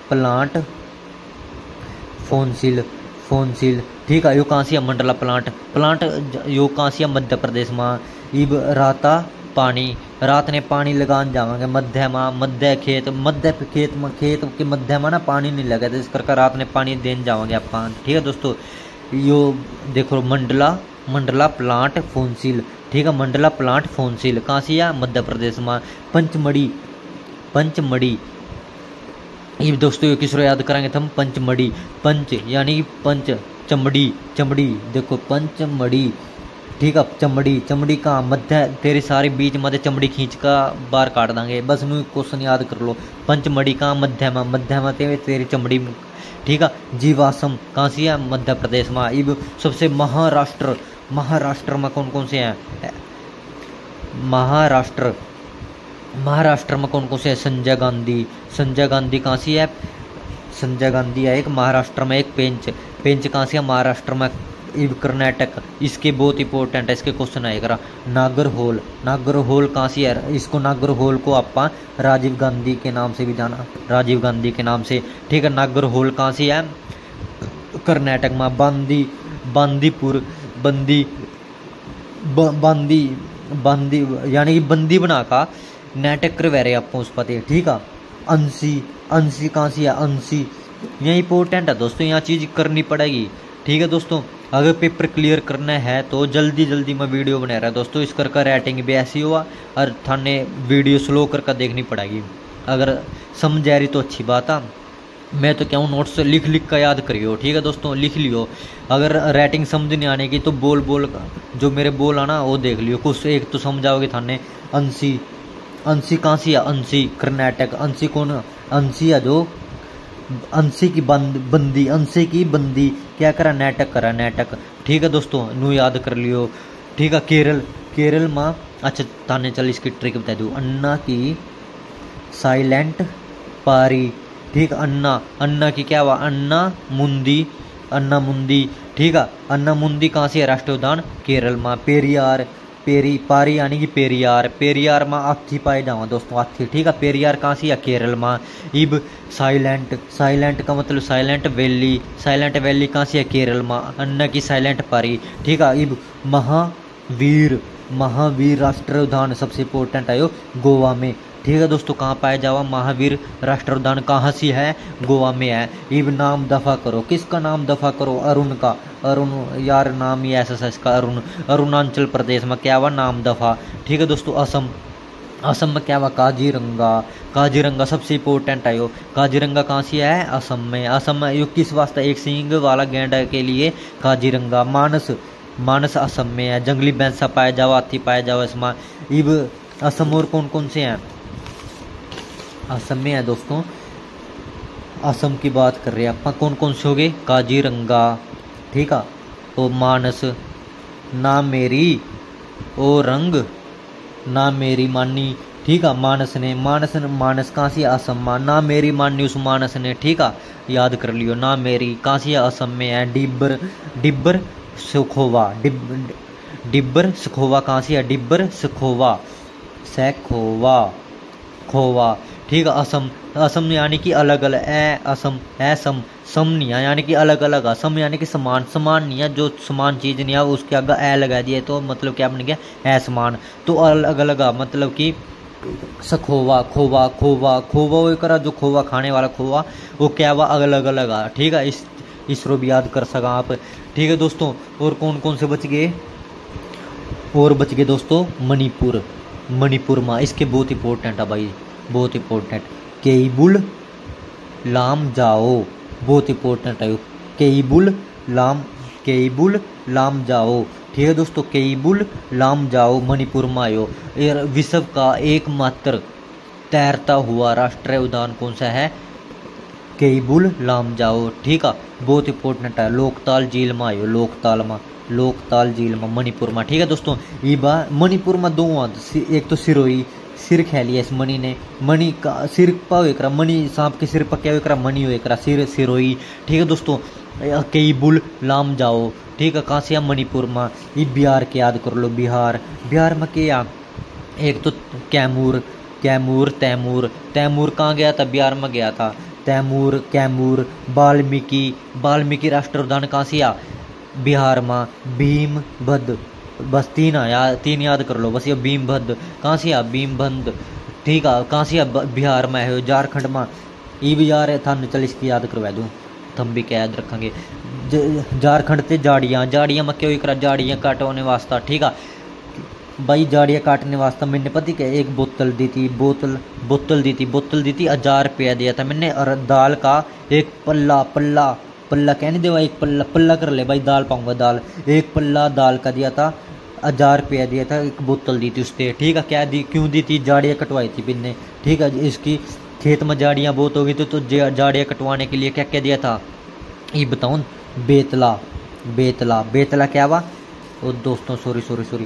प्लांट फोंसिल, ठीक है, यो कहाँ से है, मंडला प्लांट यो कहाँ से है, मध्य प्रदेश में। इब रात ने पानी लगान जावांगे मध्य खेत के मध्य में ना पानी नहीं लगा, तो इस करके रात ने पानी देने जावांगे अपन, ठीक है दोस्तों। यो देखो मंडला प्लांट फोंसिल, ठीक है, मंडला प्लांट फोंसिल कहाँ से है, मध्य प्रदेश में। पंचमढ़ी ये दोस्तों किसरो याद करेंगे हम, पंच यानी पंच चमड़ी देखो, पंचमढ़ी, ठीक है, चमड़ी का मध्य तेरी सारी बीच मध्य चमड़ी खींच का बाहर काट देंगे, बस नु क्वेश्चन याद कर लो। पंचमढ़ी का मध्य में तेरी चमड़ी, ठीक है। जीवाश्म कहाँ से है, मध्य प्रदेश में। इब सबसे महाराष्ट्र में कौन कौन से हैं, महाराष्ट्र में कौन कौन से है, संजय गांधी कहाँ से है, संजय गांधी है एक महाराष्ट्र में। एक पेंच कहाँ से है, महाराष्ट्र में। इब कर्नाटक, इसके बहुत इंपॉर्टेंट है, इसके क्वेश्चन आएगा। नागरहोल कहाँ से है, इसको नागरहोल को आपा राजीव गांधी के नाम से भी जाना, राजीव गांधी के नाम से, ठीक है। नागरहोल कहाँ से है, कर्नाटक में। बांदीपुर बंदी यानी कि बंदी बना का नाटक करवा रहे आप उस पते, ठीक है। अंशी कहाँ से है, अंशी यहाँ इंपॉर्टेंट है दोस्तों, यहाँ चीज़ करनी पड़ेगी, ठीक है दोस्तों। अगर पेपर क्लियर करना है तो जल्दी में वीडियो बना रहा है दोस्तों, इस करके राइटिंग भी ऐसी हुआ और थाने वीडियो स्लो करके देखनी पड़ेगी। अगर समझ आ रही तो अच्छी बात है, मैं तो क्या हूँ नोट्स लिख का याद करियो, ठीक है दोस्तों, लिख लियो। अगर राइटिंग समझ नहीं आने की तो बोल जो मेरे बोल आना वो देख लियो, कुछ एक तो समझ आओगे थाने। अंशी कहाँ से है, अंशी कर्नाटक। अंशी कौन, अंशी है जो अंशी की बंदी क्या करा, नाटक, ठीक है दोस्तों, नू याद कर लियो, ठीक है। केरल में, अच्छा ताने चल इसकी ट्रिक बता दूँ, अन्ना की साइलेंट पारी, ठीक, अन्ना की क्या हुआ, अन्ना मुंदी, ठीक है। अन्ना मुंदी कहाँ से है, राष्ट्रीय उद्यान केरल में। पारी यानी कि पेरियार में हाथी पाए जावा दोस्तों, हाथी, ठीक है। पेरियार कहाँ से है, केरल में। इब साइलेंट का मतलब साइलेंट वैली कहाँ से है, केरल में। अन्ना की साइलेंट पारी, ठीक है। इब महावीर राष्ट्रीय उद्यान सबसे इम्पोर्टेंट है गोवा में, ठीक है दोस्तों। कहाँ पाया जावा, महावीर राष्ट्रीय उद्यान कहाँ से है, गोवा में है। इब नाम दफा करो, किसका नाम दफा करो, अरुण यार नाम ही ऐसा इसका, अरुणाचल प्रदेश में क्या हुआ, नाम दफा, ठीक है दोस्तों। असम में क्या हुआ, काजीरंगा सबसे इम्पोर्टेंट है यो। काजीरंगा कहाँ से है, असम में यो किस वास्ते, एक सींग वाला गैंडा के लिए काजीरंगा। मानस असम में है। जंगली भैंसा पाया जाओ, हाथी पाया जाओ इसमें। इब असम और कौन से हैं, असम में है दोस्तों, असम की बात कर रहे हैं आप, कौन से हो गए, काजीरंगा, ठीक है, तो मानस ना मेरी ओ रंग ना मेरी मानी। ठीक है, मानस ने, मानस कहाँ से असम मा, ना मेरी मानी उस मानस ने। ठीक है, याद कर लियो, ना मेरी कहाँ से असम में है। डिब्बर, डिब्बर सुखोवा, डिब्बर सुखोवा कहाँ से है, डिब्बर सुखोवा, सैखोवा, खोवा। ठीक है, असम, असम यानी कि अलग अलग, ए असम, ए सम, सम नहीं है यानी कि अलग अलग है। सम यानी कि समान, समान नहीं है, जो समान चीज़ नहीं है उसके आगे ए लगा दिया तो मतलब क्या बन गया, असमान। तो अलग अलग है मतलब कि सखोवा, खोवा, खोवा, खोवा वो करा जो खोवा खाने वाला खोवा, वो क्या हुआ, अलग अलग आ। ठीक है, इसरो भी याद कर सका आप। ठीक है दोस्तों, और कौन कौन से बच गए, और बच गए दोस्तों मणिपुर, मणिपुर में इसके बहुत इंपॉर्टेंट है भाई, बहुत इंपॉर्टेंट। केबुल लाम जाओ, बहुत इंपॉर्टेंट है केबुल लाम, केबुल लाम जाओ। ठीक है दोस्तों, केबुल लाम जाओ मणिपुर में आयो। विश्व का एकमात्र तैरता हुआ राष्ट्रीय उद्यान कौन सा है, केबुल लाम जाओ। ठीक है, बहुत इंपॉर्टेंट है। लोकताल झील में आयो, लोकताल में, लोकताल झील में मणिपुर में। ठीक है दोस्तों, ये बात मणिपुर में दो एक तो सिरोही, सिर खे लिया इस मणि ने, मणि का सिर पाओ एक मणि, सांप के सिर पर क्या एक मणि हो एक सिर, सिरोही। ठीक है दोस्तों, केबुल लाम जाओ। ठीक है, कहाँ से है, मणिपुर में। ये बिहार के याद कर लो, बिहार, बिहार में क्या, एक तो कैमूर, कैमूर, तैमूर, तैमूर कहाँ गया था, बिहार में गया था, तैमूर, कैमूर। वाल्मीकि, वाल्मीकि राष्ट्रीय उद्यान कहाँ से आ, बिहार में। भीमभद्र, बस तीन आया, तीन याद कर लो बस, ये भीमभद्र कहाँ से आ, भीमभद्र। ठीक है, कहाँ से आ, बिहार में है, झारखंड में। ये भी यार था, चल इसकी याद करवा दूँ, हम भी क्या याद रखेंगे। झारखंड से झाड़ियाँ, झाड़ियाँ में क्यों करा, झाड़ियाँ काटवाने वास्ता। ठीक है भाई, झाड़ियाँ काटने वास्ते मैंने पता क्या, एक बोतल दी थी, बोतल, बोतल दी थी, बोतल दी थी, 1000 रुपया दिया था मैंने। और दाल का एक पल्ला, पल्ला, पल्ला क्या नहीं देवा, एक पल्ला, पल्ला कर ले भाई, दाल पाऊंगा, दाल, एक पल्ला दाल का दिया था, 1000 रुपया दिया था, एक बोतल दी थी उससे। ठीक है, क्या दी, क्यों दी थी, झाड़ियाँ कटवाई थी बिन्ने। ठीक है, इसकी खेत में झाड़ियाँ बहुत हो गई थी तो झाड़ियाँ कटवाने के लिए क्या क्या दिया था, ये बताऊँ, बेतला, बेतला, बेतला क्या हुआ, ओ दोस्तों सॉरी सॉरी सॉरी,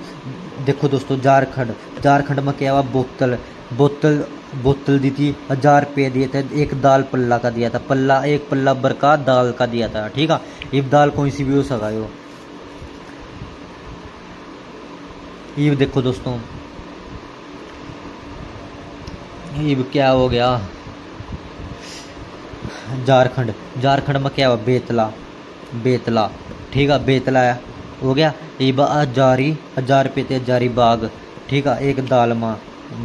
देखो दोस्तों झारखंड, झारखंड में क्या हुआ, बोतल, बोतल, बोतल दी थी, 1000 रुपये दिए थे, एक दाल पल्ला का दिया था, पल्ला, एक पल्ला भर का दाल का दिया था। ठीक है, ये दाल कौन सी भी हो सका ये देखो दोस्तों, ये क्या हो गया, झारखंड, झारखंड में क्या हुआ, बेतला, बेतला। ठीक है, बेतला हो गया। ये हजारी, 1000 रुपये थे, हजारी बाग। ठीक है, एक दाल माँ,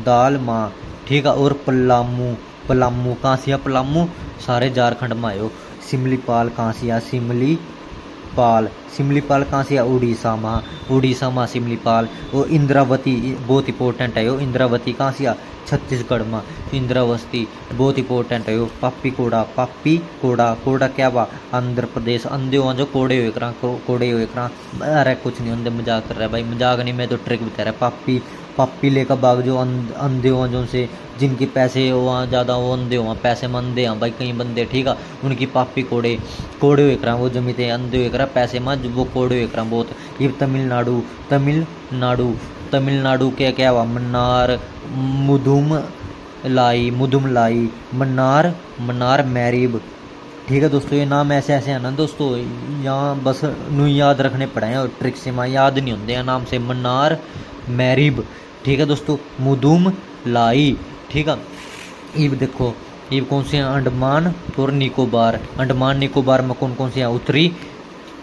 दाल माँ। ठीक है, और पलामू, पलामू कहाँ से है, पलामू सारे झारखंड में आयो। सिमलीपाल कहाँ से है, सिमलीपाल, सिमलीपाल कहाँ से है, उड़ीसा में, उड़ीसा में सिमलीपाल। और इंद्रावती बहुत इंपॉर्टेंट है यो, इंद्रावती कहाँ से है, छत्तीसगढ़ में, इंद्रावती बहुत इंपॉर्टेंट है यो। पापी कोड़ा, पापी कोड़ा, कोड़ा क्या हुआ, आंध्र प्रदेश। अंधे हुआ जो कोड़े हुए करा, कोड़े हुए करा, अरे कुछ नहीं, अंधे मजाक कर रहा है भाई, मजाक नहीं, मैं तो ट्रिक बता रहा है। पापी, पापी लेकर भाग जो अंधे हुआ जो से, जिनके पैसे वहाँ ज़्यादा वो अंधे हुआ, पैसे में अंधे हैं भाई कई बंदे। ठीक है, उनकी पापी कोड़े, कोड़े हुए करा, वो जमीते अंधे हुए करा, पैसे में वो कोड़े हुए करा बहुत। ये तमिलनाडु, तमिलनाडु, तमिलनाडु के क्या हुआ, मन्नार, मुदुम लाई, मुदुम लाई, मन्नार, मन्नार मैरीब। ठीक है दोस्तों, ये नाम ऐसे ऐसे हैं ना दोस्तों, यहाँ बस नू याद रखने पड़े हैं, और ट्रिक से मैं याद नहीं होते हैं नाम से, मन्नार मैरीब। ठीक है दोस्तों, मुदुम लाई। ठीक है, ये देखो, ये कौन से हैं, अंडमान और निकोबार। अंडमान निकोबार में कौन कौन से हैं, उत्तरी,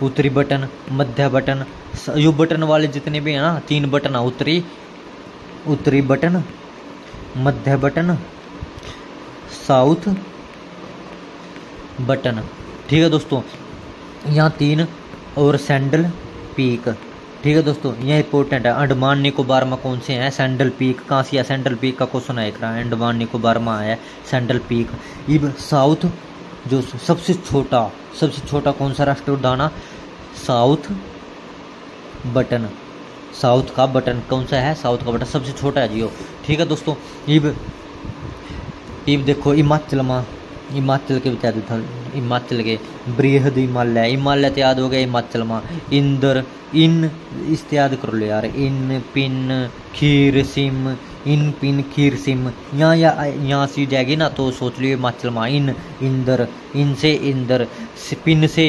उत्तरी button, Madhya button, you button वाले जितने भी हैं ना, 3 बटन है, उत्तरी, उत्तरी बटन, मध्य बटन, साउथ बटन। ठीक है दोस्तों, यहाँ 3, और सैंडल पीक। ठीक है दोस्तों, यह इंपॉर्टेंट है। अंडमान निकोबार में कौन से हैं, सैंडल पीक कहाँ से है, सैंडल पीक का क्वेश्चन है, अंडमान निकोबार में आया सैंडल पीक। इब साउथ जो सबसे छोटा कौन सा राष्ट्रीय उद्यान है, साउथ बटन, साउथ का बटन कौन सा है, साउथ का बटन सबसे छोटा है जियो। ठीक है दोस्तों, इब देखो हिमाचल में, हिमाचल के बता देता, हिमाचल के बृहद हिमालय, हिमालय तो याद हो गया, हिमाचल में इंद्र, इन इस याद कर लो यार, इन पिन खीर सिम, इन पिन खीर सिम, यहाँ से जाएगी ना तो सोच लियो हिमाचल में इन इंद्र, इन से इंद्र, पिन से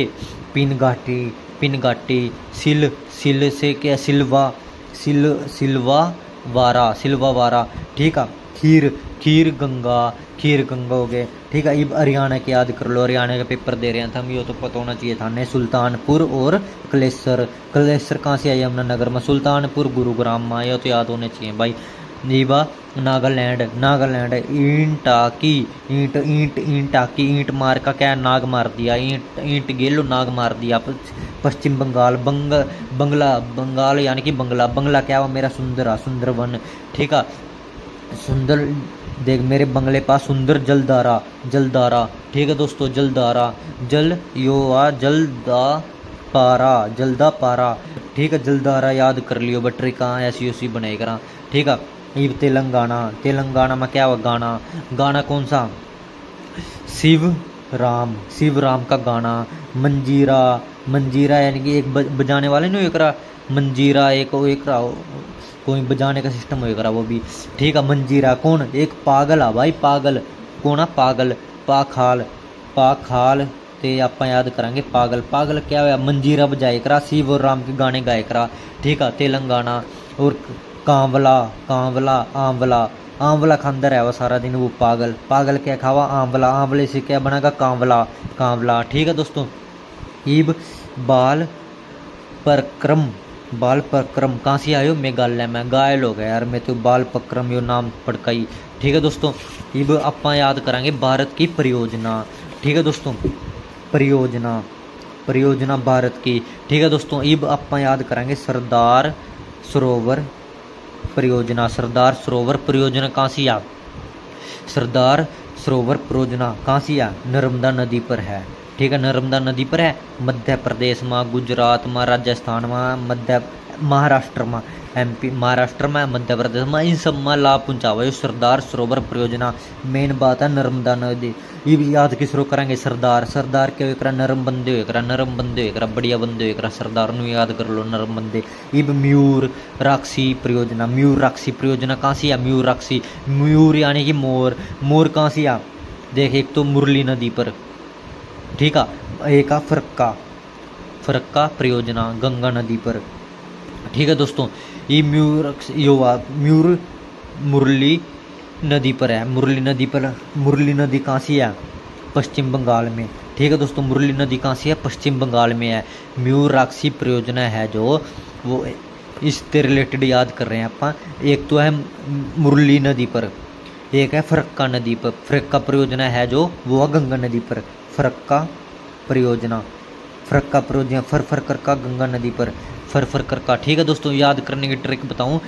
पिन घाटी, पिन घाटी, सिल, सिल से क्या सिल्वा, सिल्वा वारा, सिल्वा वारा, ठीक है। खीर, खीर गंगा, खीर गंगा हो गए, ठीक है। अब हरियाणा के याद कर लो, हरियाणा का पेपर दे रहे हैं हम, ये तो पता होना चाहिए था। ने सुल्तानपुर और कलेसर, कलेसर कहाँ से आई यमुनानगर में, सुल्तानपुर गुरुग्राम में, ये तो याद होने चाहिए भाई। नीबा नागालैंड, नागालैंड ईंटाकी, ईंट ईंट ईंटाकी, ईंट मार का क्या नाग मार दिया, ईंट ईंट गेलो नाग मार दिया। पश्चिम बंगाल, बंगला, बंगाल यानी कि बंगला, बंगला क्या हुआ मेरा सुंदरा, सुंदरवन, ठीक है। सुंदर देख मेरे बंगले पास सुंदर जलधारा, जलधारा, ठीक है दोस्तों, जलधारा, जल यो आ जलदा पारा, जलदा पारा, ठीक है। जलधारा याद कर लियो, बटरी कहाँ ऐसी उसी बनाई करा, ठीक है। ये तेलंगाना, तेलंगाना में क्या हुआ गाना, गाना कौन सा, शिव राम, शिव राम का गाना। मंजीरा, मंजीरा यानी कि एक बजाने वाले नहीं करा, मंजीरा एक रहा कोई बजाने का सिस्टम हो करा वो भी, ठीक है। मंजीरा कौन, एक पागल आ भाई, पागल कौन आ, पागल, पाखाल, पाखाल ते आप याद करांगे पागल, पागल क्या हुआ, मंजीरा बजाए करा, शिव और राम के गाने गाए करा, ठीक है। तेलंगाना और कांवला, कांवला आंवला, आंवला खांदा रहा वो सारा दिन वो पागल, पागल क्या खावा आंवला, आंवले से क्या बनेगा कांवला, कांवला, ठीक है दोस्तों। ईब बाल पराक्रम, बाल पराक्रम कहाँ से आयो, मेघालय में, घायल हो गया यार मैं तो, बाल पराक्रम यो नाम पड़काई, ठीक है दोस्तों। अब आप याद करांगे भारत की परियोजना, ठीक है दोस्तों, परियोजना, परियोजना भारत की, ठीक है दोस्तों। अब आप याद करांगे सरदार सरोवर परियोजना, सरदार सरोवर परियोजना कहाँ से आ, सरदार सरोवर परियोजना कहाँ से आ, नर्मदा नदी पर है, ठीक है। नर्मदा नदी पर है, मध्य प्रदेश में, गुजरात में, राजस्थान में, मध्य महाराष्ट्र में, एमपी महाराष्ट्र में, मध्य प्रदेश में, इन सब में लाभ पहुँचावा सरदार सरोवर परियोजना। मेन बात है नर्मदा नदी, ये भी याद किसरो करेंगे, सरदार, सरदार क्या करा, नरम बंदे हो करा, नरम बंदे हो करा, बढ़िया बंदे हो करा, सरदार नु याद कर लो, नरम बंदे। इब मयूर राक्षी परियोजना, मयूर राक्षी परियोजना कहाँ से आ, मयूर राक्षी, मयूर यानी कि मोर, मोर कहाँ से आ, देख एक तो मुरली नदी पर, ठीक है, एक आ फरक्का, फरक्का परियोजना गंगा नदी पर, ठीक है दोस्तों। ये मयूर युवा मयूर मुरली नदी पर है, मुरली नदी पर, मुरली नदी कहाँ से है, पश्चिम बंगाल में, ठीक है दोस्तों। मुरली नदी कहाँ से है, पश्चिम बंगाल में है। मयूर राक्षी परियोजना है जो वो इससे रिलेटेड याद कर रहे हैं आप, एक तो है मुरली नदी पर, एक है फरक्का नदी पर, फरक्का परियोजना है जो वो है गंगा नदी पर, फरक्का परियोजना, फरक्का परियोजना, फर फर कर का गंगा नदी पर, फर फर कर का, ठीक है दोस्तों। याद करने की ट्रिक बताऊं,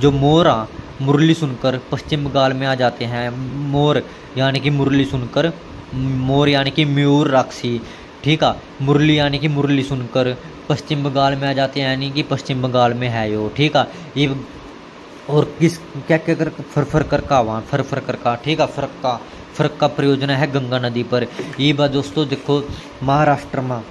जो मोर आ मुरली सुनकर पश्चिम बंगाल में आ जाते हैं, मोर यानी कि मुरली सुनकर, मोर यानी कि मयूर राक्षी, ठीक है, मुरली यानी कि मुरली सुनकर पश्चिम बंगाल में आ जाते हैं, यानी कि पश्चिम बंगाल में है यो, ठीक है। ये और किस क्या क्या कर फर फर कर का वहाँ फर फर कर का, ठीक है, फरक्का, फरक्का परियोजना है गंगा नदी पर। ये बात दोस्तों देखो, महाराष्ट्र में,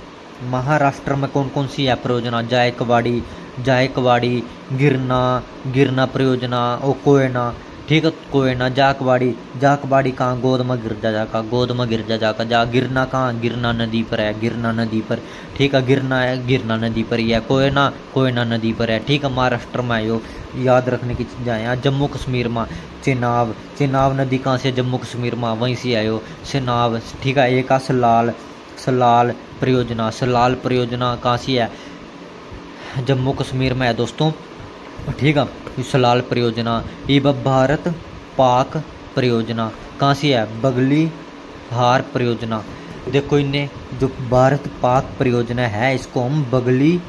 महाराष्ट्र में कौन कौन सी है परियोजना, जायकवाड़ी, जायकवाड़ी, गिरना, गिरना परियोजना, और कोयना, ठीक है, कोयना, जाकवाड़ी, जाकवाड़ी कहाँ, गोदमा गिरजा जाका, गोदमा गिरजा जाका, जा गिरना कहाँ, गिरना नदी पर है, गिरना नदी पर, ठीक है, गिरना है गिरना नदी पर ही है, कोयना, कोयना नदी पर है, ठीक है। महाराष्ट्र में आयो, याद रखने की चीज़ें हैं। जम्मू कश्मीर में चेनाब, चेनाब नदी कहाँ से, जम्मू कश्मीर में वहीं से आयो, चेनाब, ठीक है। एक सलाल, सलाल परियोजना, सलाल परियोजना कहाँ से है, जम्मू कश्मीर में है दोस्तों, ठीक है, सलाल परियोजना। ये भारत पाक परियोजना कहाँ से है, बगली हार परियोजना। देखो इन्हें जो भारत पाक परियोजना है इसको हम बगली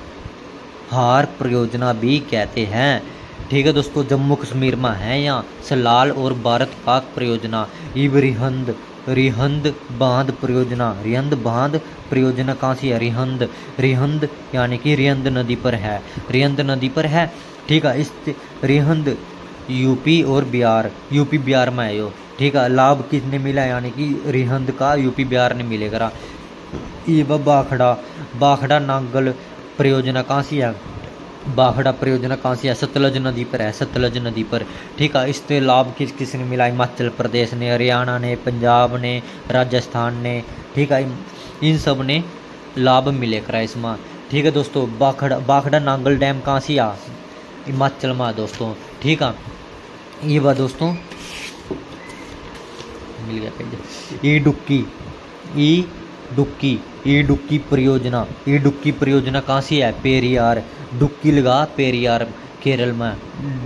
हार परियोजना भी कहते हैं, ठीक है दोस्तों। जम्मू कश्मीर में है यहाँ सलाल और भारत पाक परियोजना। इब रिहंद, रिहंद बांध परियोजना, रिहंद बांध परियोजना कहाँ से है, रिहंद, रिहंद यानी कि रिहंद नदी पर है, रिहंद नदी पर है, ठीक है। इस रिहंद यूपी और बिहार, यूपी बिहार में है यो, ठीक है। लाभ किसने मिला, यानी कि रिहंद का यूपी बिहार ने मिलेगा। ये बाखड़ा, बाखड़ा नांगल परियोजना कहाँ से है, बाखड़ा परियोजना कहाँ से है, सतलज नदी पर है, सतलज नदी पर, ठीक है। इससे लाभ किस किस ने मिला, हिमाचल प्रदेश ने, हरियाणा ने, पंजाब ने, राजस्थान ने, ठीक है। इन सब ने लाभ मिले करा इसमें, ठीक है दोस्तों। बाखड़ा, बाखड़ा नांगल डैम कहाँ से आ, हिमाचल में दोस्तों, ठीक है। ये बात दोस्तों मिल गया पेज। ई डुक्की, ई डुक्की, ई डुक्की परियोजना, ई डुक्की परियोजना कहाँ से है, पेरियार, डुक्की लगा पेरियार केरल में,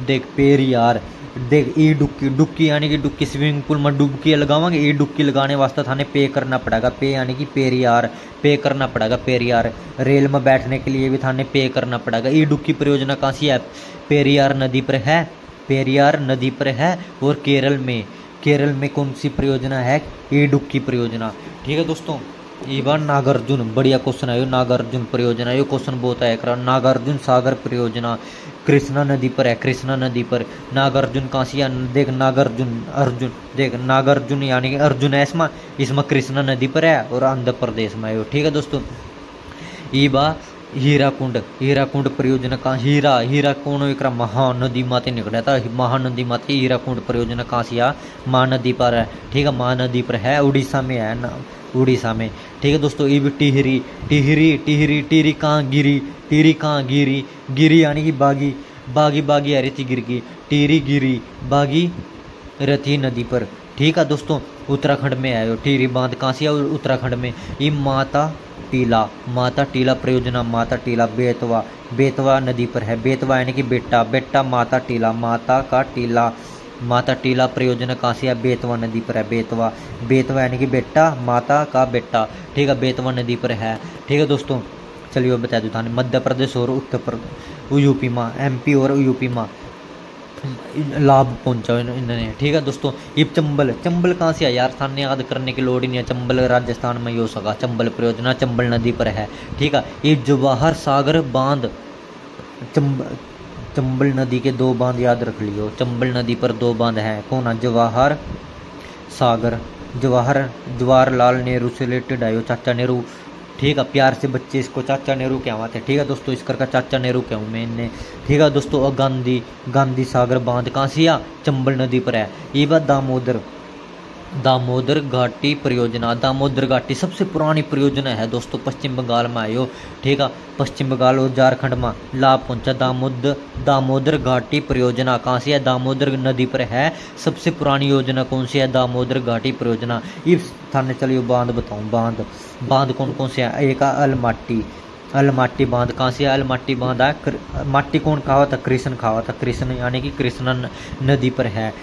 देख पेरियार, देख ई डुक्की, डुक्की यानी कि डुक्की स्विमिंग पूल में डुबकी लगावांगे, ई डुक्की लगाने वास्ते थाने पे करना पड़ेगा, पे यानी कि पेरियार, पे करना पड़ेगा पेरियार। रेल में बैठने के लिए भी थाने पे करना पड़ेगा। ई डुक्की परियोजना कहाँ से है, पेरियार नदी पर है, पेरियार नदी पर है। और केरल में, केरल में कौन सी परियोजना है, ई डुक्की परियोजना, ठीक है दोस्तों। ये बार नागार्जुन, बढ़िया क्वेश्चन है, नागार्जुन परियोजना, ये क्वेश्चन बहुत है करा। नागार्जुन सागर परियोजना कृष्णा नदी पर है, कृष्णा नदी पर। नागार्जुन कहाँ से, देख नागार्जुन, अर्जुन, देख नागार्जुन यानी कि अर्जुन है इसमें, इसमें कृष्णा नदी पर है और आंध्र प्रदेश में है, ठीक है दोस्तों। ये बा हीराकुंड, हीराकुंड परियोजना कहाँ, हीरा, हीरा कौन एक महानदी माते निकला था, महानदी माते हीराकुंड परियोजना कहाँ से आ, महानदी पर है, ठीक है, महानदी पर है, उड़ीसा में है ना, उड़ीसा में, ठीक है दोस्तों। ये भी टिहरी, टिहरी, टिहरी, टिहरी कहाँ गिरी, टिहरी कहाँ गिरी, गिरी यानी कि बागी, बागी, बागी आ रही थी गिर की, टिहरी गिरी बागी रथी नदी पर, ठीक है दोस्तों। उत्तराखंड में आयो, टिहरी बांध कहाँ से है, उत्तराखंड में। ये माता टीला, माता टीला परियोजना, माता टीला बेतवा, बेतवा नदी पर है, बेतवा यानी कि बेटा, बेटा माता टीला, माता का टीला, माता टीला परियोजना कहाँ से है, बेतवा नदी पर है, बेतवा, बेतवा यानी कि बेटा, माता का बेटा, ठीक है, बेतवा नदी पर है, ठीक है दोस्तों। चलिए बता दूँ थाने, मध्य प्रदेश और उत्तर प्रदेश, यूपी में, एमपी और यूपी में लाभ पहुंचा इन्होंने, ठीक है दोस्तों। ये चंबल, चंबल कहाँ से है यार, थाने याद करने की लोड़ ही नहीं है, चंबल राजस्थान में ही हो सका, चंबल परियोजना चंबल नदी पर है, ठीक है। ये जवाहर सागर बांध, चंबल नदी के 2 बांध याद रख लियो, चंबल नदी पर 2 बांध हैं, कौन है, जवाहर सागर, जवाहरलाल नेहरू से रिलेटेड है, चाचा नेहरू, ठीक है। प्यार से बच्चे इसको चाचा नेहरू कहवाते हैं, ठीक है दोस्तों, इस करके चाचा नेहरू कहूँ मैं इन्हें, ठीक है दोस्तों। और गांधी, गांधी सागर बांध कहाँ से आ, चंबल नदी पर है। ये बात दामोदर, दामोदर घाटी परियोजना, दामोदर घाटी सबसे पुरानी परियोजना है दोस्तों, पश्चिम बंगाल में आयो, ठीक है, पश्चिम बंगाल और झारखंड में लाभ पहुंचा। दामोदर घाटी परियोजना कहाँ से है, दामोदर नदी पर है। सबसे पुरानी योजना कौन सी है, दामोदर घाटी परियोजना। इस थाने चलिए बांध बताऊँ, बांध, बांध कौन कौन से है, एक अलमाटी, अलमाटी बांध कहाँ से है, अलमाटी बांध है, माटी कौन खावा था, कृष्ण खावा था, कृष्ण यानी कि कृष्णा नदी पर है।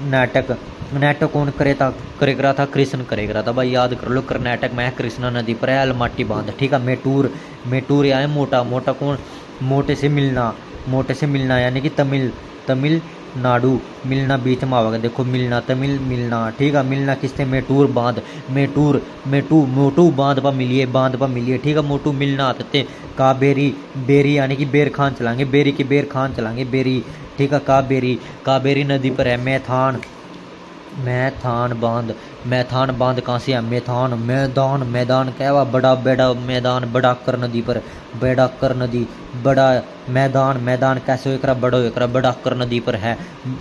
नाटक, नाटक कौन करेगा था, कृष्ण करेगा था भाई, याद कर लो, कर्नाटक में है, कृष्णा नदी पर है अलमाटी बांध, ठीक है। मेटूर, मेटूर यानी मोटा, मोटा कौन, मोटे से मिलना, मोटे से मिलना यानी कि तमिलनाडु, मिलना बीच में आवेगा, देखो मिलना, तमिल मिलना, ठीक है। मिलना किससे, मेटूर बांध, मेटूर, मोटू बांध पर मिलिए, बांध पर मिलिए, ठीक है। मोटू मिलना आते, काबेरी, बेरी यानी कि बेर खान चलाएंगे, बेरी की बेर खान चलाएंगे, बेरी, ठीक है। काबेरी, काबेरी नदी पर है। मैथान, मैथान बांध, मैथान बांध कहाँ से है, मैथान, मैदान, मैदान क्या हुआ, बड़ा बेड़ा मैदान, बड़ाकर नदी पर, बेड़ाकर नदी, बड़ा मैदान, मैदान कैसे हो एकरा, बड़ो एकरा, बड़ाकर नदी पर है।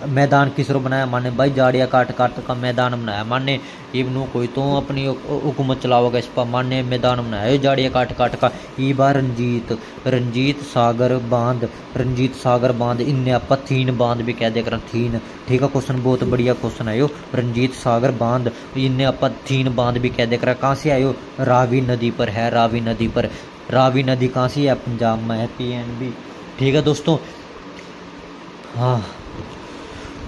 मैदान किसरो बनाया, माने भाई जाड़िया काट काट का मैदान बनाया, माने इबनू कोई तो अपनी हुकूमत चलाओगे इस पर, माने मैदान बनाया जाड़िया काट काट का। ये बार रंजीत, रंजीत सागर बांध, रंजीत सागर बांध, इन्हें आप थीन बांध भी कह दे कर, थीन, ठीक है। क्वेश्चन बहुत बढ़िया क्वेश्चन है यो, रंजीत सागर बांध, इन्हें आप थीन बांध भी कह दे कर। कहाँ से आयो, रावी नदी पर है, रावी नदी पर, रावी नदी कहाँ से है, पंजाब में है, PNB, ठीक है दोस्तों। हाँ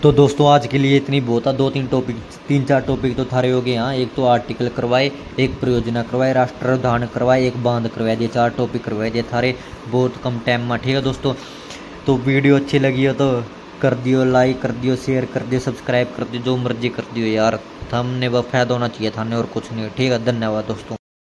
तो दोस्तों आज के लिए इतनी बहुत है, 2-3 टॉपिक, 3-4 टॉपिक तो थारे हो गए। हाँ, एक तो आर्टिकल करवाए, एक परियोजना करवाए, राष्ट्राधान करवाए, एक बांध करवाए दिए, 4 टॉपिक करवाए दिए थारे बहुत कम टाइम में, ठीक है दोस्तों। तो वीडियो अच्छी लगी हो तो कर दियो लाइक, कर दियो शेयर, कर दियो सब्सक्राइब, कर दियो जो मर्जी कर दियो यार, हमने वह फायदा होना चाहिए थाने और कुछ नहीं, ठीक है। धन्यवाद दोस्तों।